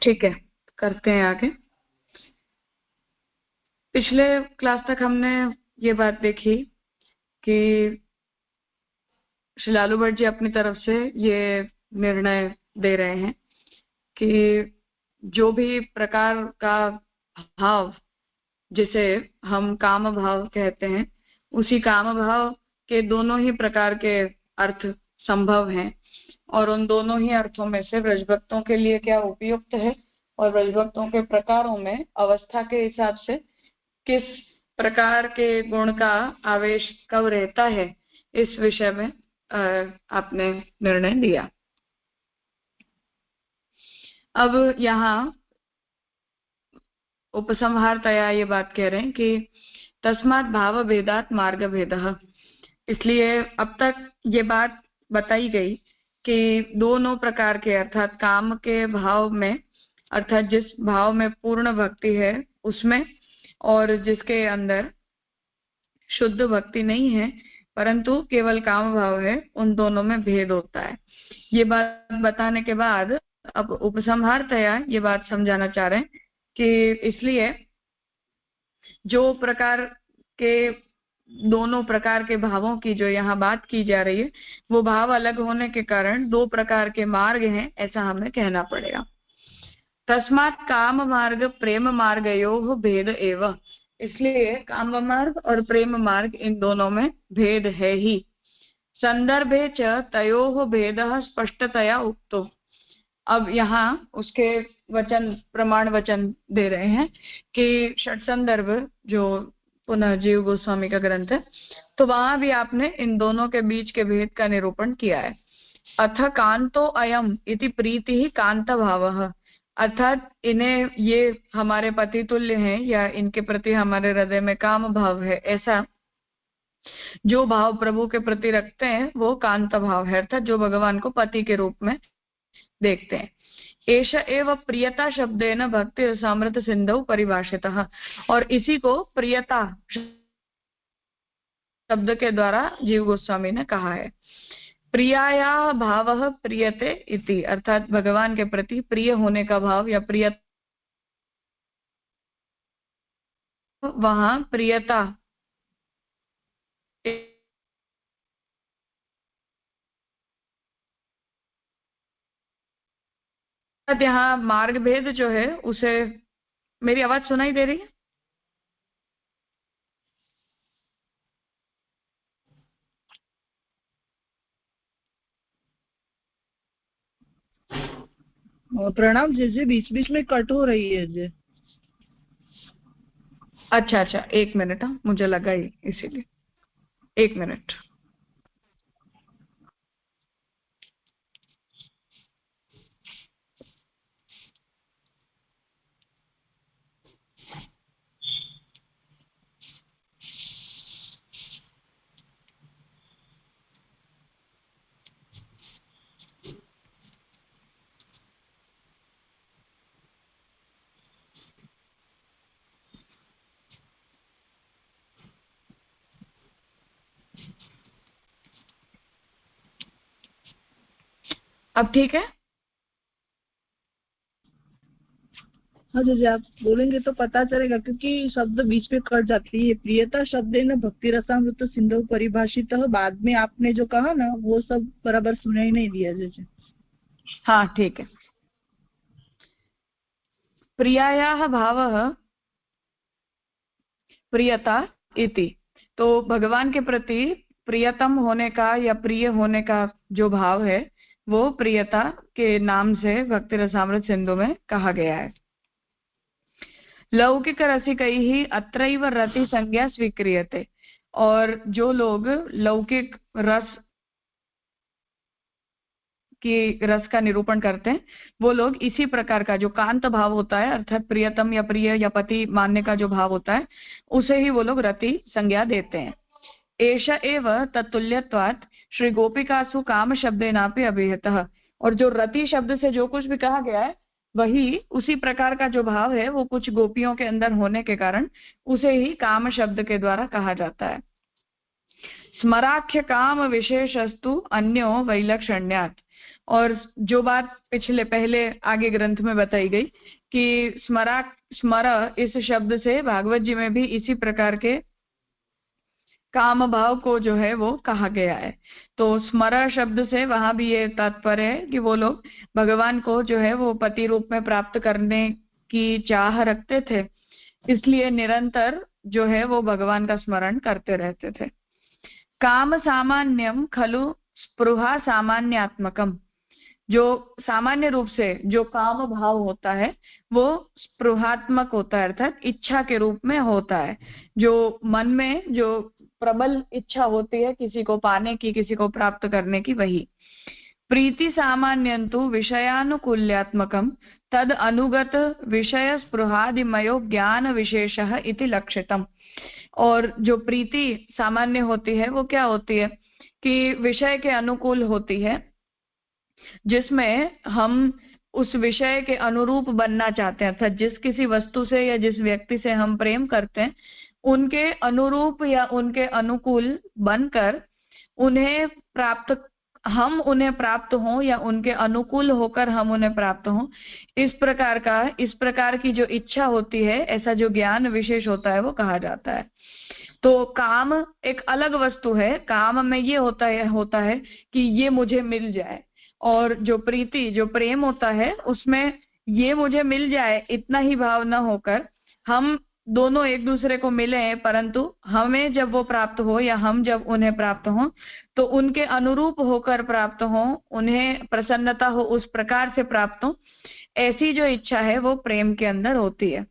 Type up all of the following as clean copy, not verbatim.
ठीक है, करते हैं आगे। पिछले क्लास तक हमने ये बात देखी कि श्री लालू भट्ट जी अपनी तरफ से ये निर्णय दे रहे हैं कि जो भी प्रकार का भाव जिसे हम काम भाव कहते हैं, उसी काम भाव के दोनों ही प्रकार के अर्थ संभव हैं, और उन दोनों ही अर्थों में से ब्रजभक्तों के लिए क्या उपयुक्त है और ब्रजभक्तों के प्रकारों में अवस्था के हिसाब से किस प्रकार के गुण का आवेश कब रहता है, इस विषय में आपने निर्णय दिया। अब यहाँ उपसंहारतया ये बात कह रहे हैं कि तस्मात् भाव भेदात् मार्ग भेदः। इसलिए अब तक ये बात बताई गई कि दोनों प्रकार के अर्थात काम के भाव में, अर्थात जिस भाव में पूर्ण भक्ति है उसमें, और जिसके अंदर शुद्ध भक्ति नहीं है परंतु केवल काम भाव है, उन दोनों में भेद होता है। ये बात बताने के बाद अब उपसंहारतया ये बात समझाना चाह रहे हैं कि इसलिए जो प्रकार के दोनों प्रकार के भावों की जो यहाँ बात की जा रही है, वो भाव अलग होने के कारण दो प्रकार के मार्ग हैं, ऐसा हमें कहना पड़ेगा। तस्मात् काम मार्ग प्रेम मार्गयोः भेद एव। इसलिए काम मार्ग और प्रेम मार्ग इन दोनों में भेद है ही। संदर्भे च तयोः भेदः स्पष्टतया उक्तो। अब यहाँ उसके वचन, प्रमाण वचन दे रहे हैं कि षट संदर्भ जो पुनः जीव गोस्वामी का ग्रंथ है, तो वहां भी आपने इन दोनों के बीच के भेद का निरूपण किया है। अथ कांतो अयम इति प्रीति ही कांत भावः, अर्थात इन्हें, ये हमारे पति तुल्य हैं या इनके प्रति हमारे हृदय में काम भाव है, ऐसा जो भाव प्रभु के प्रति रखते हैं वो कांत भाव है, अर्थात जो भगवान को पति के रूप में देखते हैं। एष एव प्रियता शब्देन भक्ति रसामृत सिंधौ परिभाषितः, और इसी को प्रियता शब्द के द्वारा जीव गोस्वामी ने कहा है। प्रियाया भावः प्रियते इति, अर्थात भगवान के प्रति प्रिय होने का भाव या प्रिय, वहां प्रियता यहाँ मार्ग भेद जो है उसे, मेरी आवाज सुनाई दे रही है? प्रणाम जी, बीच बीच में कट हो रही है जी। अच्छा, एक मिनट, मुझे लगा ही, इसीलिए एक मिनट। अब ठीक है? हाँ जी, आप बोलेंगे तो पता चलेगा, क्योंकि शब्द बीच में कट जाती है। प्रियता शब्द न भक्ति रसामृत सिंधु परिभाषित, बाद में आपने जो कहा ना वो सब बराबर सुनाई नहीं दिया जी। हाँ ठीक है। प्रियायाः भावः प्रियता इति, तो भगवान के प्रति प्रियतम होने का या प्रिय होने का जो भाव है वो प्रियता के नाम से भक्ति रसामृत सिंधु में कहा गया है। लौकिक रसिकैः अत्रैव रति संज्ञा स्वीक्रियते, और जो लोग लौकिक रस की रस का निरूपण करते हैं वो लोग इसी प्रकार का जो कांत भाव होता है, अर्थात प्रियतम या प्रिय या पति मानने का जो भाव होता है, उसे ही वो लोग रति संज्ञा देते हैं। एष एव तत्तुल्यत्वात् श्री गोपिकासु काम शब्देनापि अभिहितः, और जो रति शब्द से जो कुछ भी कहा गया है वही उसी प्रकार का जो भाव है वो कुछ गोपियों के अंदर होने के कारण उसे ही काम शब्द के द्वारा कहा जाता है। स्मराख्य काम विशेषस्तु अन्यो वैलक्षण्यात्, और जो बात पहले आगे ग्रंथ में बताई गई कि स्मर इस शब्द से भागवत जी में भी इसी प्रकार के काम भाव को जो है वो कहा गया है। तो स्मर शब्द से वहां भी ये तात्पर्य है कि वो लोग भगवान को जो है वो पति रूप में प्राप्त करने की चाह रखते थे, इसलिए निरंतर जो है वो भगवान का स्मरण करते रहते थे। काम सामान्यम खलु स्पृहा सामान्यात्मकम, जो सामान्य रूप से जो काम भाव होता है वो स्पृहात्मक होता है, अर्थात इच्छा के रूप में होता है। जो मन में जो प्रबल इच्छा होती है किसी को पाने की, किसी को प्राप्त करने की, वही। प्रीति सामान्यंतु विषयानुकूल्यात्मकम तद अनुगत विषय स्पृहादिमयो ज्ञान विशेषः इति लक्षितम। और जो प्रीति सामान्य होती है वो क्या होती है कि विषय के अनुकूल होती है, जिसमें हम उस विषय के अनुरूप बनना चाहते हैं, अर्थात जिस किसी वस्तु से या जिस व्यक्ति से हम प्रेम करते हैं उनके अनुरूप या उनके अनुकूल बनकर हम उन्हें प्राप्त हों या उनके अनुकूल होकर हम उन्हें प्राप्त हों, इस प्रकार की जो इच्छा होती है, ऐसा जो ज्ञान विशेष होता है वो कहा जाता है। तो काम एक अलग वस्तु है। काम में ये होता है कि ये मुझे मिल जाए, और जो प्रीति जो प्रेम होता है उसमें ये मुझे मिल जाए इतना ही भाव न होकर हम दोनों एक दूसरे को मिले हैं, परंतु हमें जब वो प्राप्त हो या हम जब उन्हें प्राप्त हो तो उनके अनुरूप होकर प्राप्त हो, उन्हें प्रसन्नता हो उस प्रकार से प्राप्त हो, ऐसी जो इच्छा है वो प्रेम के अंदर होती है।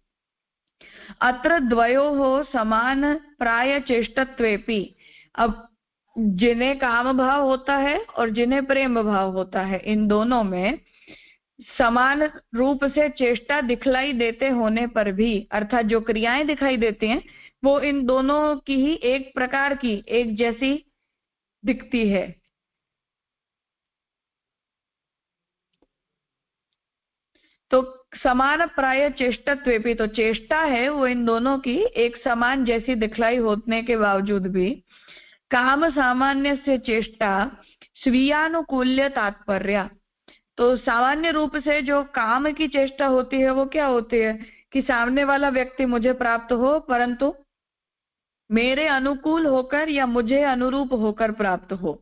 अत्र द्वयोः समान प्राय चेष्टत्वेपि, अब जिन्हें काम भाव होता है और जिन्हें प्रेम भाव होता है, इन दोनों में समान रूप से चेष्टा दिखलाई देते होने पर भी, अर्थात जो क्रियाएं दिखाई देती हैं वो इन दोनों की ही एक प्रकार की एक जैसी दिखती है। तो समान प्राय चेष्टत्वेपि, तो चेष्टा है वो इन दोनों की एक समान जैसी दिखलाई होने के बावजूद भी काम सामान्य से चेष्टा स्वीयानुकूल्य तात्पर्य, तो सामान्य रूप से जो काम की चेष्टा होती है वो क्या होती है कि सामने वाला व्यक्ति मुझे प्राप्त हो, परंतु मेरे अनुकूल होकर या मुझे अनुरूप होकर प्राप्त हो।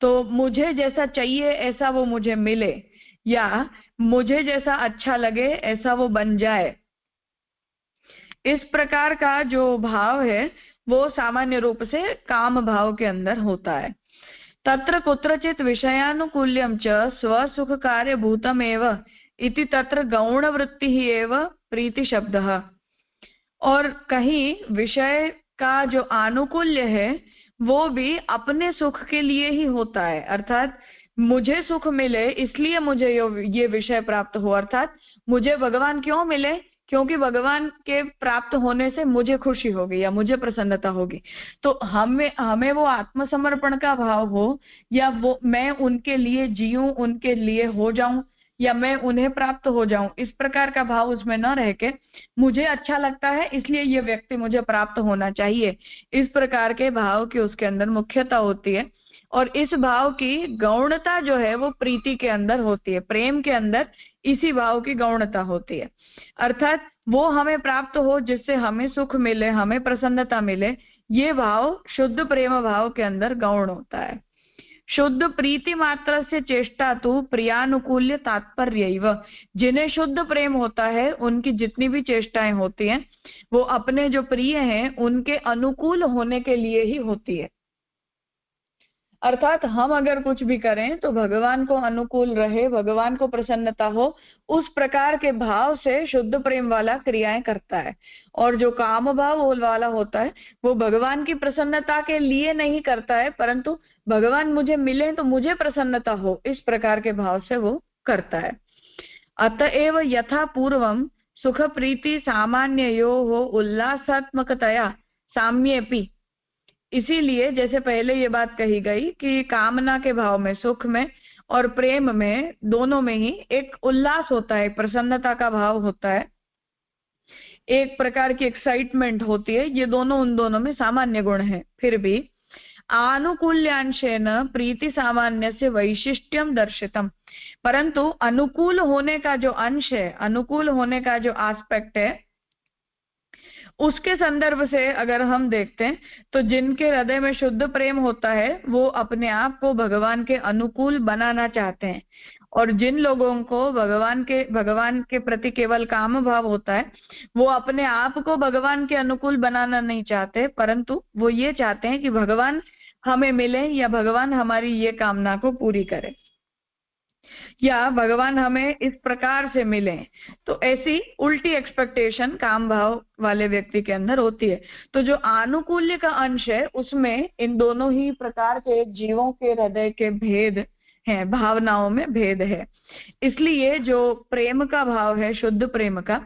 तो मुझे जैसा चाहिए ऐसा वो मुझे मिले, या मुझे जैसा अच्छा लगे ऐसा वो बन जाए। इस प्रकार का जो भाव है वो सामान्य रूप से काम भाव के अंदर होता है। तत्र कुत्रचित विषयानुकूल्यं च स्वसुख कार्य भूतमेव इति तत्र गौण वृत्ति ही एव प्रीति शब्दः। और कहीं विषय का जो आनुकूल्य है वो भी अपने सुख के लिए ही होता है, अर्थात मुझे सुख मिले इसलिए मुझे ये विषय प्राप्त हो, अर्थात मुझे भगवान क्यों मिले, क्योंकि भगवान के प्राप्त होने से मुझे खुशी होगी या मुझे प्रसन्नता होगी। तो हमें वो आत्मसमर्पण का भाव हो, या वो मैं उनके लिए जीऊं, उनके लिए हो जाऊं, या मैं उन्हें प्राप्त हो जाऊं, इस प्रकार का भाव उसमें न रह के मुझे अच्छा लगता है इसलिए ये व्यक्ति मुझे प्राप्त होना चाहिए, इस प्रकार के भाव की उसके अंदर मुख्यता होती है। और इस भाव की गौणता जो है वो प्रीति के अंदर होती है, प्रेम के अंदर इसी भाव की गौणता होती है, अर्थात वो हमें प्राप्त हो जिससे हमें सुख मिले, हमें प्रसन्नता मिले, ये भाव शुद्ध प्रेम भाव के अंदर गौण होता है। शुद्ध प्रीति मात्र से चेष्टा तो प्रियानुकूल्य तात्पर्य, जिन्हें शुद्ध प्रेम होता है उनकी जितनी भी चेष्टाएं होती हैं वो अपने जो प्रिय हैं उनके अनुकूल होने के लिए ही होती है। अर्थात हम अगर कुछ भी करें तो भगवान को अनुकूल रहे, भगवान को प्रसन्नता हो, उस प्रकार के भाव से शुद्ध प्रेम वाला क्रियाएं करता है। और जो काम भाव वाला होता है वो भगवान की प्रसन्नता के लिए नहीं करता है, परंतु भगवान मुझे मिले तो मुझे प्रसन्नता हो, इस प्रकार के भाव से वो करता है। अतएव यथा पूर्वम सुख प्रीति सामान्ययोः उल्लासात्मकतया साम्येपि, इसीलिए जैसे पहले ये बात कही गई कि कामना के भाव में, सुख में और प्रेम में, दोनों में ही एक उल्लास होता है, प्रसन्नता का भाव होता है, एक प्रकार की एक्साइटमेंट होती है, ये दोनों उन दोनों में सामान्य गुण है। फिर भी आनुकूल्यांशेन प्रीति सामान्यस्य वैशिष्ट्यम दर्शितम। परंतु अनुकूल होने का जो अंश है, अनुकूल होने का जो एस्पेक्ट है, उसके संदर्भ से अगर हम देखते हैं तो जिनके हृदय में शुद्ध प्रेम होता है वो अपने आप को भगवान के अनुकूल बनाना चाहते हैं, और जिन लोगों को भगवान के प्रति केवल काम भाव होता है वो अपने आप को भगवान के अनुकूल बनाना नहीं चाहते, परंतु वो ये चाहते हैं कि भगवान हमें मिले या भगवान हमारी ये कामना को पूरी करे या भगवान हमें इस प्रकार से मिले। तो ऐसी उल्टी एक्सपेक्टेशन काम भाव वाले व्यक्ति के अंदर होती है। तो जो आनुकूल्य का अंश है उसमें इन दोनों ही प्रकार के जीवों के हृदय के भेद हैं, भावनाओं में भेद है। इसलिए जो प्रेम का भाव है, शुद्ध प्रेम का,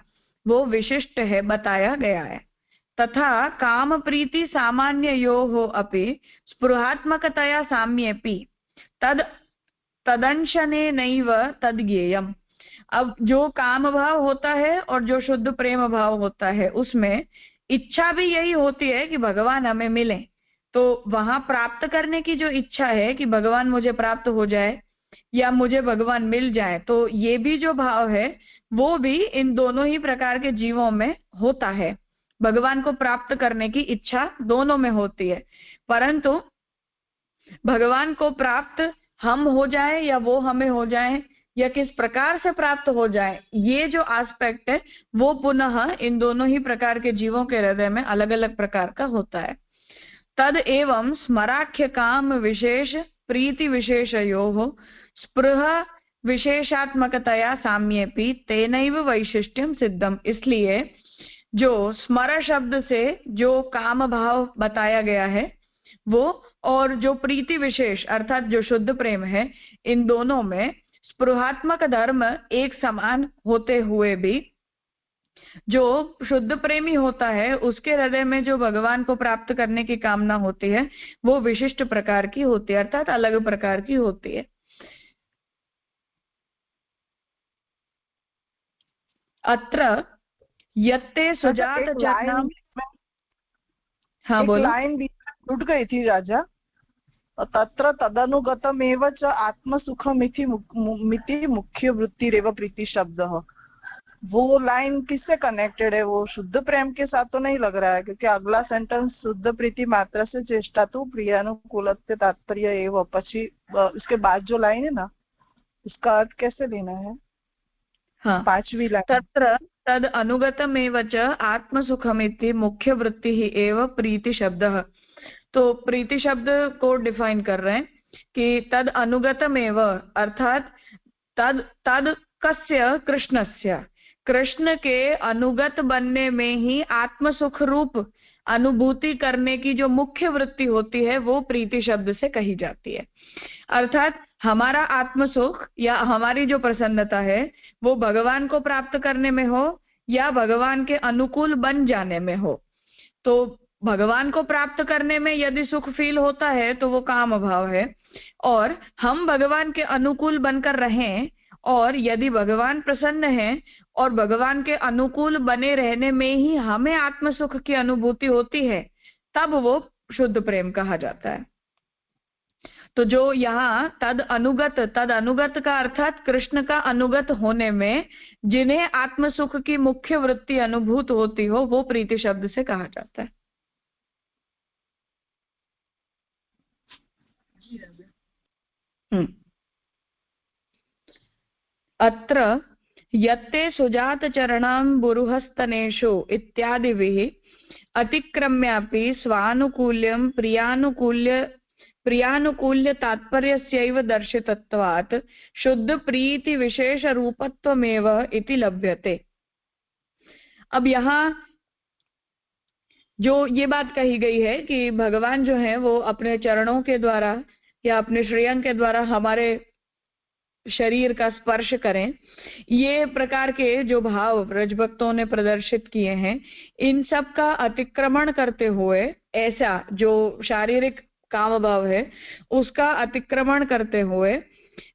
वो विशिष्ट है, बताया गया है। तथा काम प्रीति सामान्य यो अपि स्पृहात्मकतया साम्येपि तदंशने नैव तद्ज्ञेयम्। अब जो काम भाव होता है और जो शुद्ध प्रेम भाव होता है उसमें इच्छा भी यही होती है कि भगवान हमें मिले। तो वहां प्राप्त करने की जो इच्छा है कि भगवान मुझे प्राप्त हो जाए या मुझे भगवान मिल जाए, तो ये भी जो भाव है वो भी इन दोनों ही प्रकार के जीवों में होता है। भगवान को प्राप्त करने की इच्छा दोनों में होती है, परंतु भगवान को प्राप्त हम हो जाए या वो हमें हो जाए या किस प्रकार से प्राप्त हो जाए, ये जो एस्पेक्ट है वो पुनः इन दोनों ही प्रकार के जीवों के हृदय में अलग अलग प्रकार का होता है। तद एवं स्मराख्य काम विशेष प्रीति विशेषयोः स्पृह विशेषात्मकतया साम्येपि तेनैव वैशिष्ट्यम सिद्धम। इसलिए जो स्मर शब्द से जो काम भाव बताया गया है वो और जो प्रीति विशेष अर्थात जो शुद्ध प्रेम है, इन दोनों में स्पृहात्मक धर्म एक समान होते हुए भी जो शुद्ध प्रेमी होता है उसके हृदय में जो भगवान को प्राप्त करने की कामना होती है वो विशिष्ट प्रकार की होती है, अर्थात अलग प्रकार की होती है। अत्र यत्ते सुजात चरणम। हाँ बोलो। लाइन टूट गई थी राजा। तत्र तदनुगतमेव च आत्मसुखमिति मुख्य वृत्तिरेव प्रीति शब्द। वो लाइन किससे कनेक्टेड है? वो शुद्ध प्रेम के साथ तो नहीं लग रहा है, क्योंकि अगला सेंटेंस शुद्ध प्रीति मात्र से चेष्टा तो प्रियानुकूल तात्पर्य एवं, पची उसके बाद जो लाइन है ना उसका अर्थ कैसे लेना है? हाँ, पांचवी लाइन। तत्र तद अनुगतमेव च आत्मसुखमिति मुख्य वृत्ति एव प्रीति शब्दः। तो प्रीति शब्द को डिफाइन कर रहे हैं कि तद अनुगतमेव अर्थात तद कस्य कृष्णस्य, कृष्ण के अनुगत बनने में ही आत्मसुख रूप अनुभूति करने की जो मुख्य वृत्ति होती है वो प्रीति शब्द से कही जाती है। अर्थात हमारा आत्मसुख या हमारी जो प्रसन्नता है वो भगवान को प्राप्त करने में हो या भगवान के अनुकूल बन जाने में हो। तो भगवान को प्राप्त करने में यदि सुख फील होता है तो वो काम भाव है, और हम भगवान के अनुकूल बनकर रहें और यदि भगवान प्रसन्न है और भगवान के अनुकूल बने रहने में ही हमें आत्मसुख की अनुभूति होती है, तब वो शुद्ध प्रेम कहा जाता है। तो जो यहाँ तद अनुगत का अर्थात कृष्ण का अनुगत होने में जिन्हें आत्मसुख की मुख्य वृत्ति अनुभूत होती हो वो प्रीति शब्द से कहा जाता है। अत्र यत्ते सुजात चरणं बुरुहस्तनेषु इत्यादिभिः अतिक्रम्यापि स्वानुकूल्यं प्रियानुकूल्य तात्पर्यस्यैव दर्शितत्वात् शुद्ध प्रीति विशेष रूपत्वमेव इति लभ्यते। अब यहाँ जो ये बात कही गई है कि भगवान जो है वो अपने चरणों के द्वारा या अपने श्रेयंग के द्वारा हमारे शरीर का स्पर्श करें, ये प्रकार के जो भाव ब्रजभक्तों ने प्रदर्शित किए हैं, इन सब का अतिक्रमण करते हुए, ऐसा जो शारीरिक काम भाव है उसका अतिक्रमण करते हुए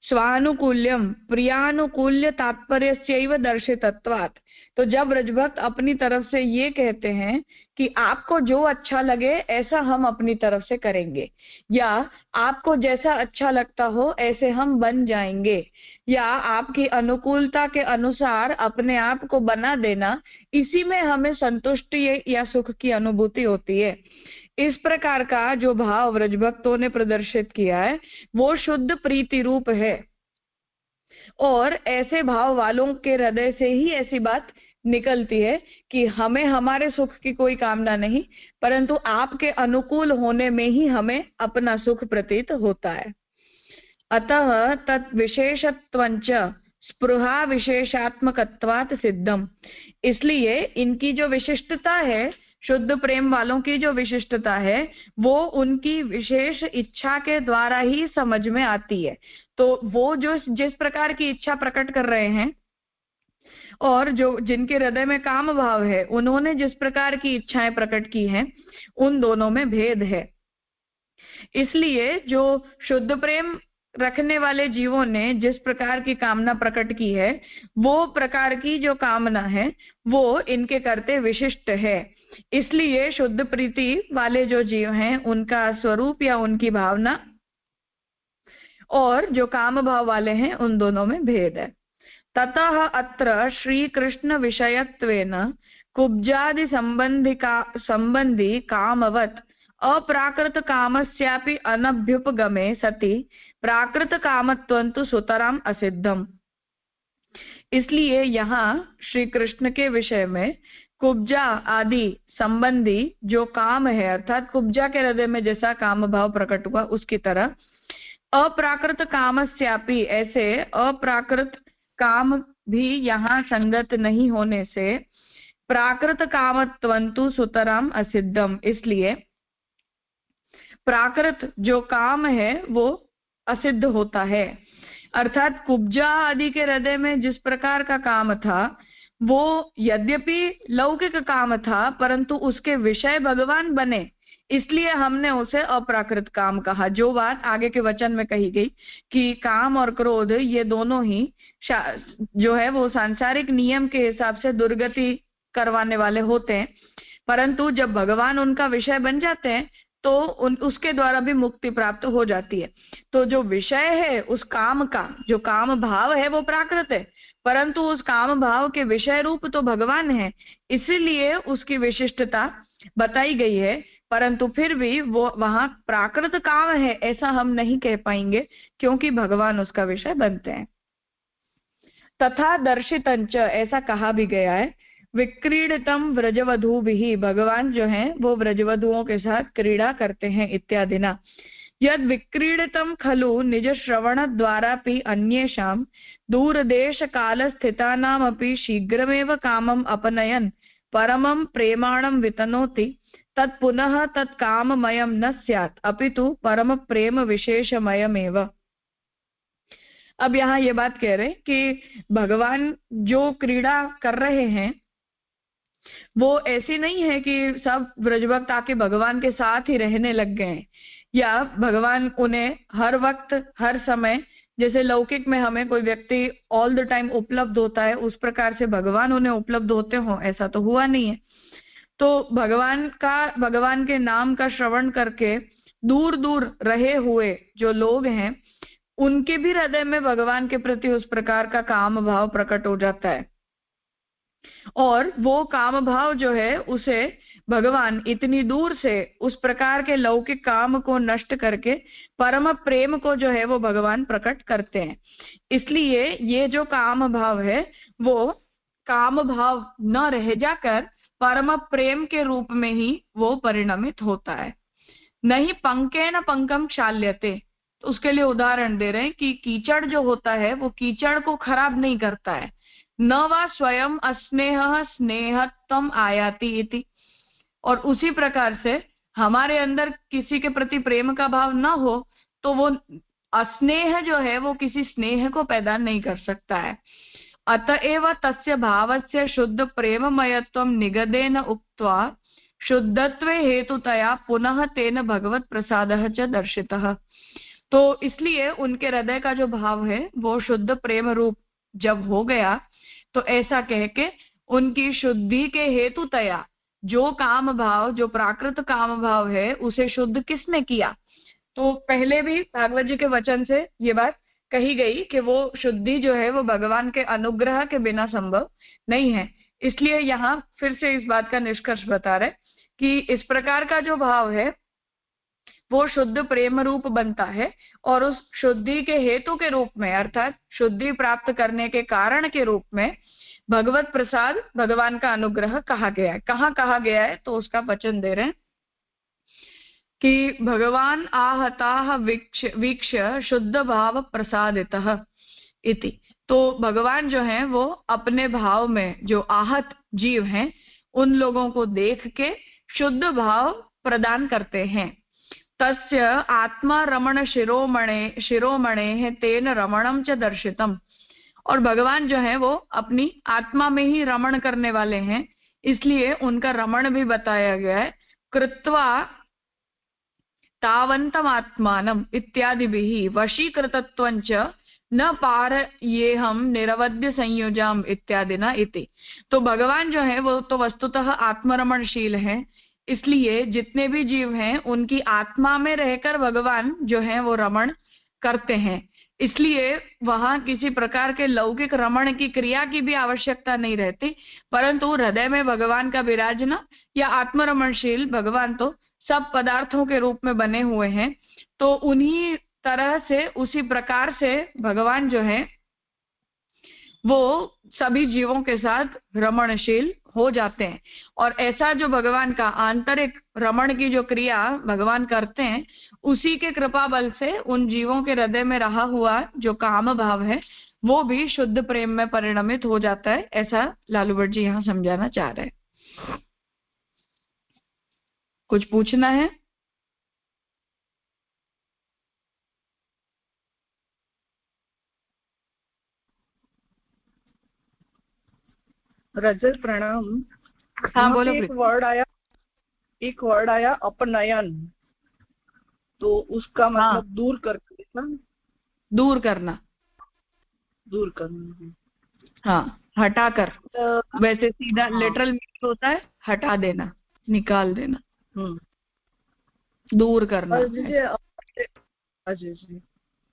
स्वानुकूल्यम प्रियानुकूल्य तात्पर्यस्यैव दर्शितत्वात्। तो जब ब्रजभक्त अपनी तरफ से ये कहते हैं कि आपको जो अच्छा लगे ऐसा हम अपनी तरफ से करेंगे, या आपको जैसा अच्छा लगता हो ऐसे हम बन जाएंगे, या आपकी अनुकूलता के अनुसार अपने आप को बना देना, इसी में हमें संतुष्टि या सुख की अनुभूति होती है। इस प्रकार का जो भाव ब्रजभक्तों ने प्रदर्शित किया है वो शुद्ध प्रीति रूप है, और ऐसे भाव वालों के हृदय से ही ऐसी बात निकलती है कि हमें हमारे सुख की कोई कामना नहीं, परंतु आपके अनुकूल होने में ही हमें अपना सुख प्रतीत होता है। अतः तत् विशेषत्वंच स्पृहा विशेषात्मकत्वात् सिद्धम। इसलिए इनकी जो विशिष्टता है, शुद्ध प्रेम वालों की जो विशिष्टता है, वो उनकी विशेष इच्छा के द्वारा ही समझ में आती है। तो वो जो जिस प्रकार की इच्छा प्रकट कर रहे हैं और जो जिनके हृदय में काम भाव है, उन्होंने जिस प्रकार की इच्छाएं प्रकट की हैं, उन दोनों में भेद है। इसलिए जो शुद्ध प्रेम रखने वाले जीवों ने जिस प्रकार की कामना प्रकट की है, वो प्रकार की जो कामना है वो इनके करते विशिष्ट है। इसलिए शुद्ध प्रीति वाले जो जीव हैं उनका स्वरूप या उनकी भावना और जो काम भाव वाले हैं उन दोनों में भेद है। ततः अत्र श्री कृष्ण विषयत्वेन कुब्जादि संबंधी कामवत् अप्राकृत कामस्यापि अनभ्युपगमे सति प्राकृत कामत्वं तु सुतराम असिद्धम। इसलिए यहाँ श्री कृष्ण के विषय में कुब्जा आदि संबंधी जो काम है, अर्थात कुब्जा के हृदय में जैसा काम भाव प्रकट हुआ उसकी तरह अप्राकृत कामस्यापि, ऐसे अप्राकृत काम भी यहाँ संगत नहीं होने से प्राकृत कामत्वंतु सुतराम असिद्धम। इसलिए प्राकृत जो काम है वो असिद्ध होता है। अर्थात कुब्जा आदि के हृदय में जिस प्रकार का काम था वो यद्यपि लौकिक काम था, परंतु उसके विषय भगवान बने, इसलिए हमने उसे अप्राकृत काम कहा। जो बात आगे के वचन में कही गई कि काम और क्रोध ये दोनों ही जो है वो सांसारिक नियम के हिसाब से दुर्गति करवाने वाले होते हैं, परंतु जब भगवान उनका विषय बन जाते हैं तो उसके द्वारा भी मुक्ति प्राप्त हो जाती है। तो जो विषय है उस काम का, जो काम भाव है वो प्राकृत है, परंतु उस काम भाव के विषय रूप तो भगवान है, इसीलिए उसकी विशिष्टता बताई गई है। परंतु फिर भी वो वहां प्राकृत काम है ऐसा हम नहीं कह पाएंगे, क्योंकि भगवान उसका विषय बनते हैं। तथा दर्शितंच, ऐसा कहा भी गया है, विक्रीडितम व्रजवधूभिः, भगवान जो हैं वो व्रजवधुओं के साथ क्रीड़ा करते हैं इत्यादि ना। यद विक्रीडितम खलु निज श्रवण द्वारापि अन्येषां दूरदेश काल स्थितानामपि शीघ्रमेव कामम अपनयन परमं प्रेमाणं वितनोति तत् पुनः तत् काममयं न स्यात् अपितु परम प्रेम विशेषमयमेव। अब यहाँ ये बात कह रहे कि भगवान जो क्रीड़ा कर रहे हैं वो ऐसी नहीं है कि सब ब्रजभक्त आके भगवान के साथ ही रहने लग गए हैं, या भगवान उन्हें हर वक्त हर समय, जैसे लौकिक में हमें कोई व्यक्ति ऑल द टाइम उपलब्ध होता है उस प्रकार से भगवान उन्हें उपलब्ध होते हो, ऐसा तो हुआ नहीं है। तो भगवान के नाम का श्रवण करके दूर दूर रहे हुए जो लोग हैं उनके भी हृदय में भगवान के प्रति उस प्रकार का काम भाव प्रकट हो जाता है, और वो काम भाव जो है उसे भगवान इतनी दूर से उस प्रकार के लौकिक काम को नष्ट करके परम प्रेम को जो है वो भगवान प्रकट करते हैं। इसलिए ये जो काम भाव है वो काम भाव न रह जाकर परम प्रेम के रूप में ही वो परिणमित होता है। नहीं पंकेन पंकम क्षाल्यते, तो उसके लिए उदाहरण दे रहे हैं कि कीचड़ जो होता है वो कीचड़ को खराब नहीं करता है, न वा स्वयं अस्नेह स्नेहत्वम आयाति इति। और उसी प्रकार से हमारे अंदर किसी के प्रति प्रेम का भाव न हो तो वो अस्नेह जो है वो किसी स्नेह को पैदा नहीं कर सकता है। अतएव तस्य भावस्य शुद्ध प्रेममयत्वं निगदेन उक्त्वा शुद्धत्वे हेतुतया पुनः तेन भगवत प्रसादः च दर्शितः। तो इसलिए उनके हृदय का जो भाव है वो शुद्ध प्रेम रूप जब हो गया, तो ऐसा कह के उनकी शुद्धि के हेतुतया जो काम भाव, जो प्राकृत काम भाव है, उसे शुद्ध किसने किया? तो पहले भी भागवत जी के वचन से ये बात कही गई कि वो शुद्धि जो है वो भगवान के अनुग्रह के बिना संभव नहीं है। इसलिए यहाँ फिर से इस बात का निष्कर्ष बता रहे कि इस प्रकार का जो भाव है वो शुद्ध प्रेम रूप बनता है, और उस शुद्धि के हेतु के रूप में, अर्थात शुद्धि प्राप्त करने के कारण के रूप में भगवत प्रसाद, भगवान का अनुग्रह कहा गया है। कहाँ कहा गया है? तो उसका वचन दे रहे हैं कि भगवान आहताः वीक्ष्य शुद्ध भाव प्रसादितः इति। तो भगवान जो है वो अपने भाव में जो आहत जीव हैं उन लोगों को देख के शुद्ध भाव प्रदान करते हैं। तस्य आत्मा रमण शिरोमणे तेन रमणम च दर्शितम। और भगवान जो है वो अपनी आत्मा में ही रमण करने वाले हैं, इसलिए उनका रमण भी बताया गया है। कृत्वा तावन्तम आत्मानम इत्यादिभिः वशीकृतत्वञ्च न पारयेहम निरवध्य संयोजाम इत्यादिना इति। तो भगवान जो है वो तो वस्तुतः आत्मरमणशील है, इसलिए जितने भी जीव हैं उनकी आत्मा में रहकर भगवान जो है वो रमण करते हैं। इसलिए वहां किसी प्रकार के लौकिक रमण की क्रिया की भी आवश्यकता नहीं रहती, परंतु हृदय में भगवान का विराजना या आत्मरमणशील भगवान तो सब पदार्थों के रूप में बने हुए हैं, तो उन्हीं तरह से, उसी प्रकार से भगवान जो है वो सभी जीवों के साथ रमणशील हो जाते हैं। और ऐसा जो भगवान का आंतरिक रमण की जो क्रिया भगवान करते हैं, उसी के कृपा बल से उन जीवों के हृदय में रहा हुआ जो काम भाव है वो भी शुद्ध प्रेम में परिणमित हो जाता है। ऐसा लालू भट्ट जी यहाँ समझाना चाह रहे हैं। कुछ पूछना है? रजत प्रणाम। हाँ बोलो। एक वर्ड आया अपनयन, तो उसका मतलब दूर करके ना, दूर करना, दूर करना। हाँ, हटाकर। वैसे सीधा लिटरल मीनिंग होता है हटा देना, निकाल देना, दूर करना। जी।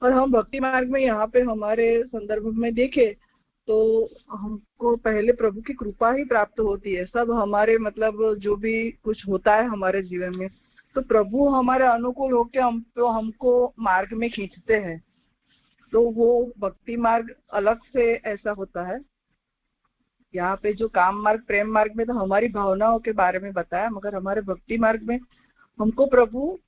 और हम भक्ति मार्ग में यहाँ पे हमारे संदर्भ में देखें तो हमको पहले प्रभु की कृपा ही प्राप्त होती है। सब हमारे मतलब जो भी कुछ होता है हमारे जीवन में, तो प्रभु हमारे अनुकूल होके हमको मार्ग में खींचते हैं। तो वो भक्ति मार्ग अलग से ऐसा होता है। यहाँ पे जो काम मार्ग, प्रेम मार्ग में तो हमारी भावनाओं के बारे में बताया, मगर हमारे भक्ति मार्ग में हमको प्रभु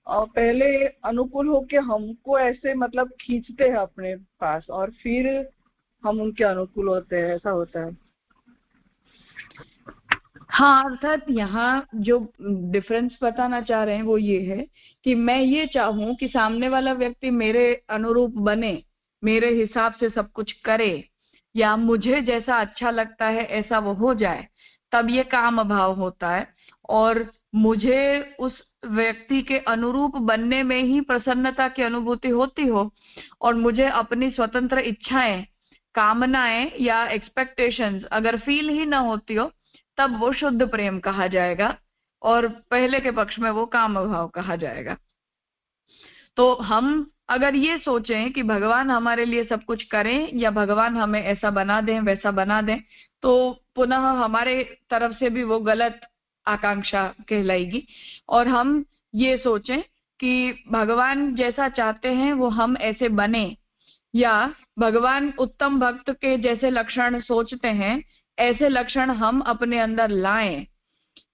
पहले अनुकूल होके हमको ऐसे मतलब खींचते हैं अपने पास, और फिर हम उनके अनुकूल होते हैं। ऐसा होता है। हाँ, अर्थात यहाँ जो डिफरेंस बताना चाह रहे हैं वो ये है कि मैं ये चाहूं कि सामने वाला व्यक्ति मेरे अनुरूप बने, मेरे हिसाब से सब कुछ करे, या मुझे जैसा अच्छा लगता है ऐसा वो हो जाए, तब ये काम भाव होता है। और मुझे उस व्यक्ति के अनुरूप बनने में ही प्रसन्नता की अनुभूति होती हो, और मुझे अपनी स्वतंत्र इच्छाएं, कामनाएं या एक्सपेक्टेशंस अगर फील ही ना होती हो, तब वो शुद्ध प्रेम कहा जाएगा, और पहले के पक्ष में वो काम भाव कहा जाएगा। तो हम अगर ये सोचें कि भगवान हमारे लिए सब कुछ करें या भगवान हमें ऐसा बना दें वैसा बना दें, तो पुनः हमारे तरफ से भी वो गलत आकांक्षा कहलाएगी। और हम ये सोचें कि भगवान जैसा चाहते हैं वो हम ऐसे बने, या भगवान उत्तम भक्त के जैसे लक्षण सोचते हैं ऐसे लक्षण हम अपने अंदर लाएं,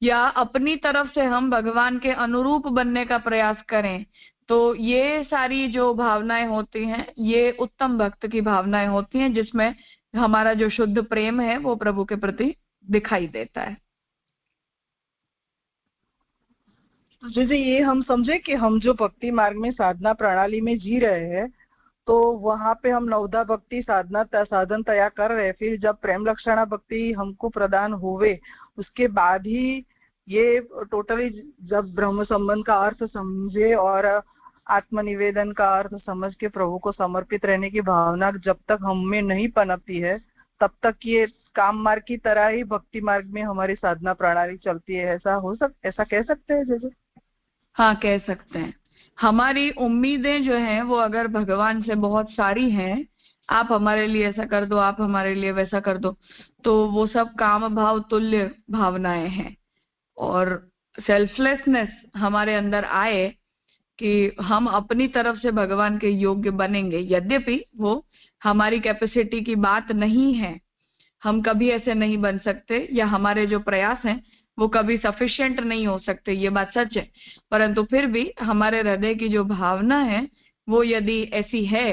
या अपनी तरफ से हम भगवान के अनुरूप बनने का प्रयास करें, तो ये सारी जो भावनाएं होती हैं ये उत्तम भक्त की भावनाएं होती हैं, जिसमें हमारा जो शुद्ध प्रेम है वो प्रभु के प्रति दिखाई देता है। जैसे ये हम समझे कि हम जो भक्ति मार्ग में साधना प्रणाली में जी रहे हैं, तो वहाँ पे हम नवधा भक्ति साधन तैयार कर रहे हैं। फिर जब प्रेम लक्षणा भक्ति हमको प्रदान होवे, उसके बाद ही ये टोटली जब ब्रह्म संबंध का अर्थ समझे और आत्मनिवेदन का अर्थ समझ के प्रभु को समर्पित रहने की भावना जब तक हम में नहीं पनपती है तब तक ये काम मार्ग की तरह ही भक्ति मार्ग में हमारी साधना प्रणाली चलती है। ऐसा कह सकते हैं जैसे? हाँ, कह सकते हैं। हमारी उम्मीदें जो हैं वो अगर भगवान से बहुत सारी हैं, आप हमारे लिए ऐसा कर दो, आप हमारे लिए वैसा कर दो, तो वो सब काम भाव तुल्य भावनाएं हैं। और सेल्फलेसनेस हमारे अंदर आए कि हम अपनी तरफ से भगवान के योग्य बनेंगे, यद्यपि वो हमारी कैपेसिटी की बात नहीं है, हम कभी ऐसे नहीं बन सकते, या हमारे जो प्रयास हैं वो कभी सफिशिएंट नहीं हो सकते, ये बात सच है। परंतु फिर भी हमारे हृदय की जो भावना है वो यदि ऐसी है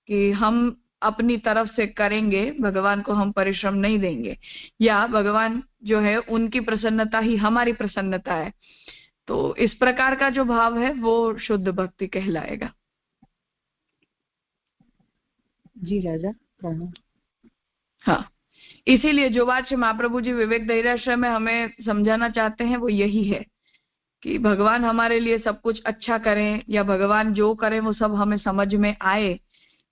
कि हम अपनी तरफ से करेंगे, भगवान को हम परिश्रम नहीं देंगे, या भगवान जो है उनकी प्रसन्नता ही हमारी प्रसन्नता है, तो इस प्रकार का जो भाव है वो शुद्ध भक्ति कहलाएगा। जी राजा। हाँ, इसीलिए जो बात श्री महाप्रभु जी विवेक धैर्याश्रय में हमें समझाना चाहते हैं वो यही है कि भगवान हमारे लिए सब कुछ अच्छा करें, या भगवान जो करें वो सब हमें समझ में आए,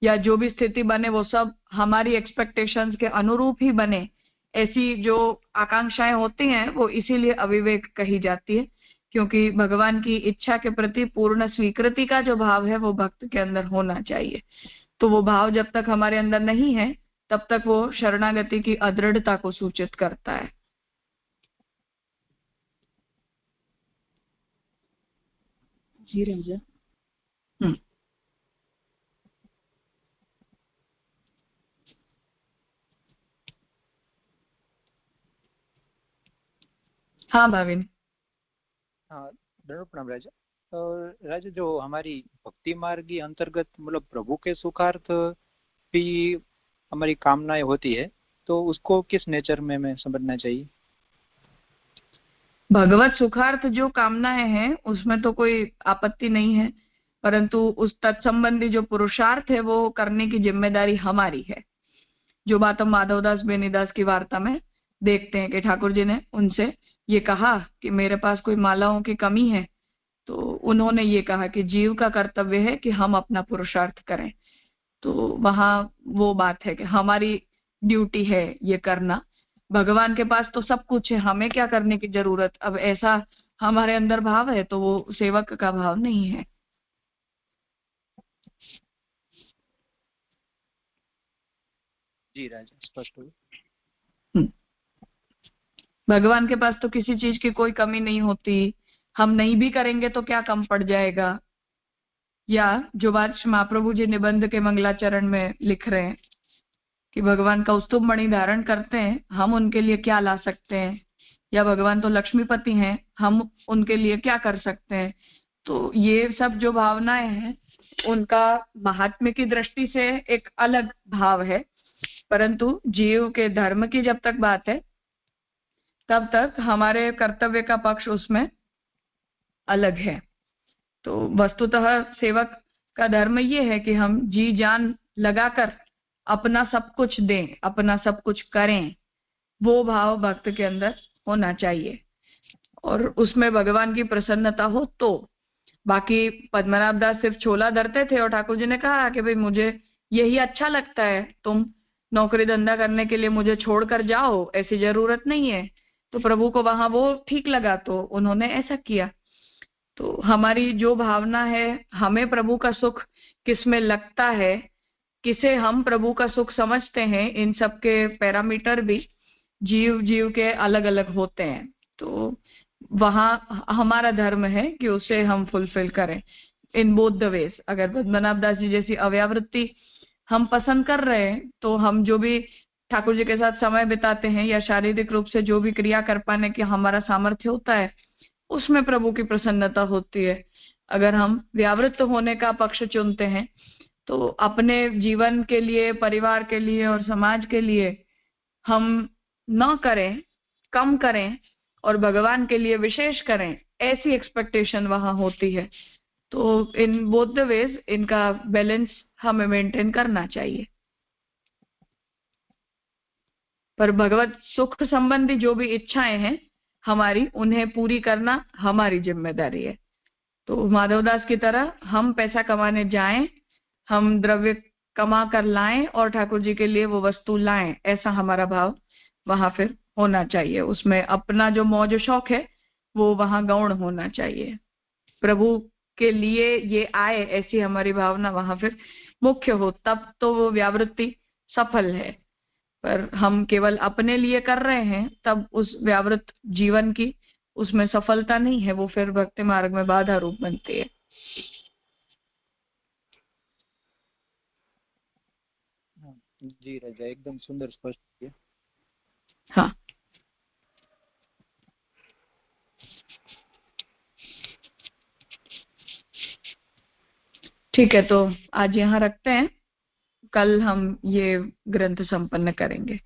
या जो भी स्थिति बने वो सब हमारी एक्सपेक्टेशंस के अनुरूप ही बने। ऐसी जो आकांक्षाएं होती हैं वो इसीलिए अविवेक कही जाती है, क्योंकि भगवान की इच्छा के प्रति पूर्ण स्वीकृति का जो भाव है वो भक्त के अंदर होना चाहिए। तो वो भाव जब तक हमारे अंदर नहीं है तब तक वो शरणागति की अदृढ़ता को सूचित करता है। जी राजा। हाँ भाविन। हाँ, दंडवत प्रणाम राजा। और राजा जो हमारी भक्ति मार्ग के अंतर्गत मतलब प्रभु के सुखार्थ भी हमारी कामनाएं होती है, तो उसको किस नेचर में हमें समझना चाहिए? भगवत सुखार्थ जो कामनाएं हैं उसमें तो कोई आपत्ति नहीं है, परंतु उस तत्संबंधी जो पुरुषार्थ है वो करने की जिम्मेदारी हमारी है। जो बात हम माधवदास बेनीदास की वार्ता में देखते हैं कि ठाकुर जी ने उनसे ये कहा कि मेरे पास कोई मालाओं की कमी है, तो उन्होंने ये कहा कि जीव का कर्तव्य है कि हम अपना पुरुषार्थ करें। तो वहां वो बात है कि हमारी ड्यूटी है ये करना। भगवान के पास तो सब कुछ है, हमें क्या करने की जरूरत। अब ऐसा हमारे अंदर भाव है तो वो सेवक का भाव नहीं है। जी राजा, स्पष्ट हो। भगवान के पास तो किसी चीज की कोई कमी नहीं होती, हम नहीं भी करेंगे तो क्या कम पड़ जाएगा। या जो बात महाप्रभु जी निबंध के मंगलाचरण में लिख रहे हैं कि भगवान कौस्तुभ मणि धारण करते हैं, हम उनके लिए क्या ला सकते हैं, या भगवान तो लक्ष्मीपति हैं, हम उनके लिए क्या कर सकते हैं। तो ये सब जो भावनाएं हैं उनका महात्म्य की दृष्टि से एक अलग भाव है, परंतु जीव के धर्म की जब तक बात है तब तक हमारे कर्तव्य का पक्ष उसमें अलग है। तो वस्तुतः सेवक का धर्म ये है कि हम जी जान लगाकर अपना सब कुछ दें, अपना सब कुछ करें। वो भाव भक्त के अंदर होना चाहिए और उसमें भगवान की प्रसन्नता हो तो। बाकी पद्मनाभ दास सिर्फ छोला धरते थे और ठाकुर जी ने कहा कि भाई मुझे यही अच्छा लगता है, तुम नौकरी धंधा करने के लिए मुझे छोड़कर जाओ, ऐसी जरूरत नहीं है। तो प्रभु को वहां वो ठीक लगा तो उन्होंने ऐसा किया। तो हमारी जो भावना है, हमें प्रभु का सुख किसमें लगता है, किसे हम प्रभु का सुख समझते हैं, इन सब के पैरामीटर भी जीव जीव के अलग अलग होते हैं। तो वहां हमारा धर्म है कि उसे हम फुलफिल करें इन बोथ द वेज। अगर पद्मनाभ दास जी जैसी अव्यावृत्ति हम पसंद कर रहे हैं तो हम जो भी ठाकुर जी के साथ समय बिताते हैं या शारीरिक रूप से जो भी क्रिया कर पाने की हमारा सामर्थ्य होता है उसमें प्रभु की प्रसन्नता होती है। अगर हम व्यावृत्त होने का पक्ष चुनते हैं तो अपने जीवन के लिए, परिवार के लिए और समाज के लिए हम न करें, कम करें और भगवान के लिए विशेष करें, ऐसी एक्सपेक्टेशन वहां होती है। तो इन बोथ द वेज इनका बैलेंस हमें मेंटेन करना चाहिए। पर भगवत सुख संबंधी जो भी इच्छाएं हैं हमारी, उन्हें पूरी करना हमारी जिम्मेदारी है। तो माधवदास की तरह हम पैसा कमाने जाएं, हम द्रव्य कमा कर लाएं और ठाकुर जी के लिए वो वस्तु लाएं, ऐसा हमारा भाव वहां फिर होना चाहिए। उसमें अपना जो मौज शौक है वो वहां गौण होना चाहिए। प्रभु के लिए ये आए ऐसी हमारी भावना वहां फिर मुख्य हो, तब तो वो व्यावृत्ति सफल है। पर हम केवल अपने लिए कर रहे हैं तब उस व्यावृत जीवन की उसमें सफलता नहीं है, वो फिर भक्ति मार्ग में बाधा रूप बनती है। जी राजा, एकदम सुंदर स्पष्ट किया। हाँ, ठीक है, तो आज यहाँ रखते हैं, कल हम ये ग्रंथ संपन्न करेंगे।